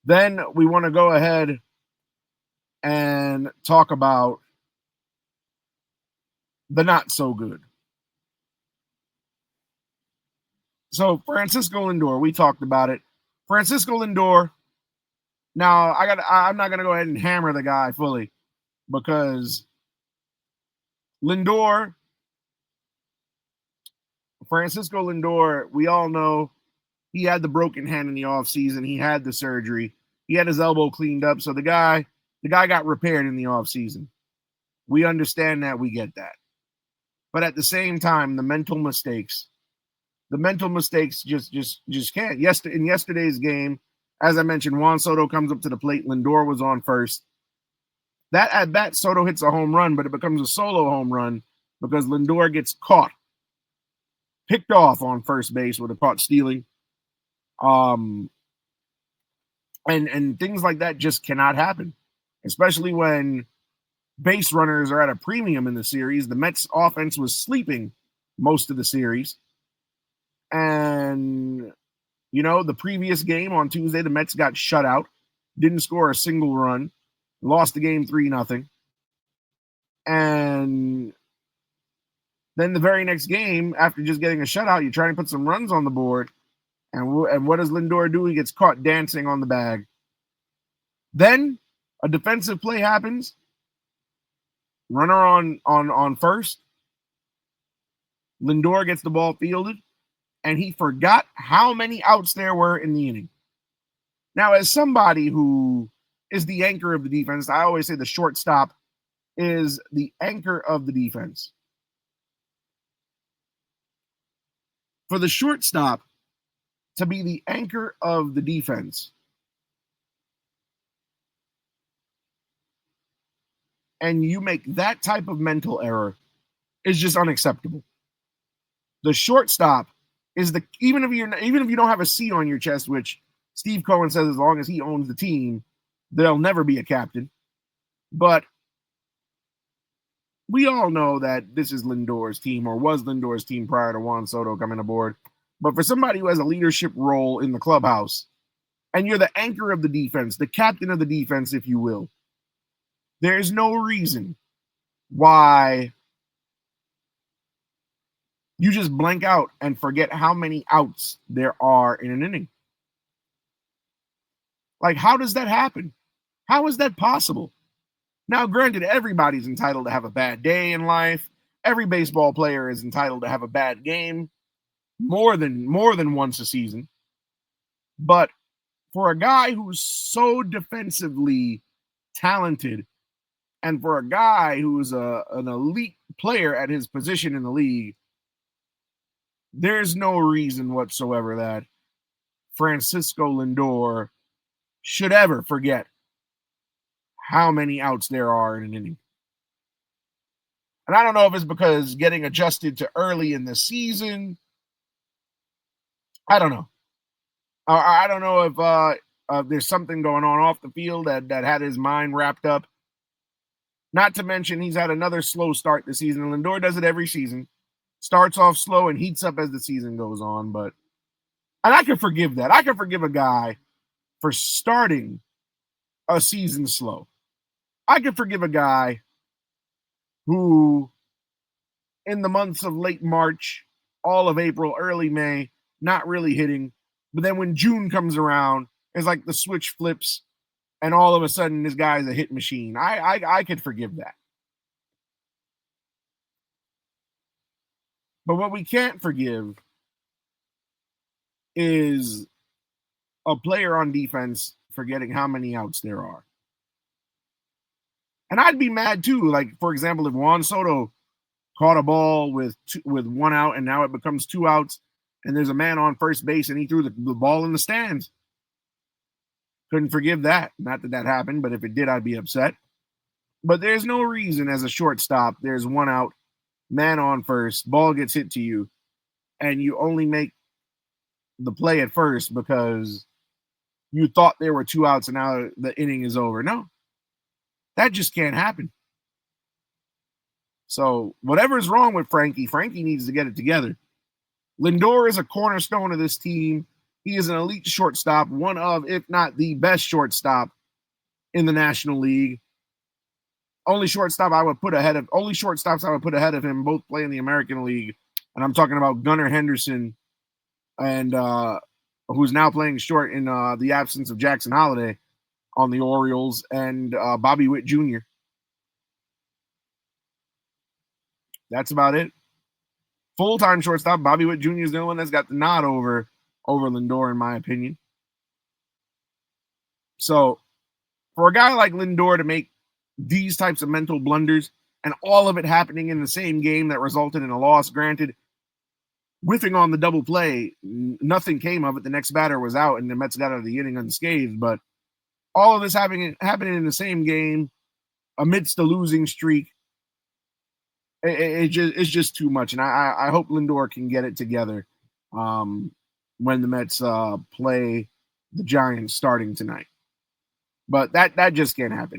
Then we want to go ahead and talk about the not so good. So Francisco Lindor, we talked about it. Francisco Lindor. Now I'm not gonna go ahead and hammer the guy fully because Francisco Lindor, we all know he had the broken hand in the offseason. He had the surgery. He had his elbow cleaned up. So the guy got repaired in the offseason. We understand that. We get that. But at the same time, the mental mistakes just can't. In yesterday's game, as I mentioned, Juan Soto comes up to the plate. Lindor was on first. That at bat, Soto hits a home run, but it becomes a solo home run because Lindor gets picked off on first base with a caught stealing. And things like that just cannot happen, especially when base runners are at a premium in the series. The Mets offense was sleeping most of the series. And, the previous game on Tuesday, the Mets got shut out, didn't score a single run, lost the game 3-0. And then the very next game, after just getting a shutout, you're trying to put some runs on the board. And what does Lindor do? He gets caught dancing on the bag. Then a defensive play happens. Runner on first. Lindor gets the ball fielded, and he forgot how many outs there were in the inning. Now, as somebody who is the anchor of the defense, I always say the shortstop is the anchor of the defense. For the shortstop to be the anchor of the defense, and you make that type of mental error, is just unacceptable. The shortstop is even if you don't have a C on your chest, which Steve Cohen says as long as he owns the team, there'll never be a captain. But we all know that this is Lindor's team, or was Lindor's team prior to Juan Soto coming aboard. But for somebody who has a leadership role in the clubhouse, and you're the anchor of the defense, the captain of the defense, if you will, there's no reason why you just blank out and forget how many outs there are in an inning. Like, how does that happen? How is that possible? Now, granted, everybody's entitled to have a bad day in life. Every baseball player is entitled to have a bad game more than once a season. But for a guy who's so defensively talented, and for a guy who's an elite player at his position in the league, there's no reason whatsoever that Francisco Lindor should ever forget how many outs there are in an inning. And I don't know if it's because getting adjusted to early in the season. I don't know. I don't know if there's something going on off the field that had his mind wrapped up. Not to mention he's had another slow start this season. Lindor does it every season. Starts off slow and heats up as the season goes on. And I can forgive that. I can forgive a guy for starting a season slow. I can forgive a guy who, in the months of late March, all of April, early May, not really hitting. But then when June comes around, it's like the switch flips, and all of a sudden this guy's a hit machine. I could forgive that. But what we can't forgive is a player on defense forgetting how many outs there are. And I'd be mad too. Like, for example, if Juan Soto caught a ball with 1 out and now it becomes 2 outs and there's a man on first base and he threw the ball in the stands. Couldn't forgive that. Not that that happened, but if it did, I'd be upset. But there's no reason as a shortstop, there's 1 out, man on first, ball gets hit to you, and you only make the play at first because you thought there were 2 outs and now the inning is over. No, that just can't happen. So whatever's wrong with Frankie needs to get it together. Lindor is a cornerstone of this team. He is an elite shortstop, one of, if not the best shortstop in the National League. Only shortstops I would put ahead of him, both play in the American League. And I'm talking about Gunnar Henderson, and who's now playing short in the absence of Jackson Holliday on the Orioles, and Bobby Witt Jr. That's about it. Full-time shortstop, Bobby Witt Jr. is the only one that's got the nod over Lindor, in my opinion. So for a guy like Lindor to make these types of mental blunders, and all of it happening in the same game that resulted in a loss, granted, whiffing on the double play, nothing came of it. The next batter was out, and the Mets got out of the inning unscathed. But all of this happening in the same game amidst the losing streak, it's just too much. And I hope Lindor can get it together when the Mets play the Giants starting tonight. But that just can't happen.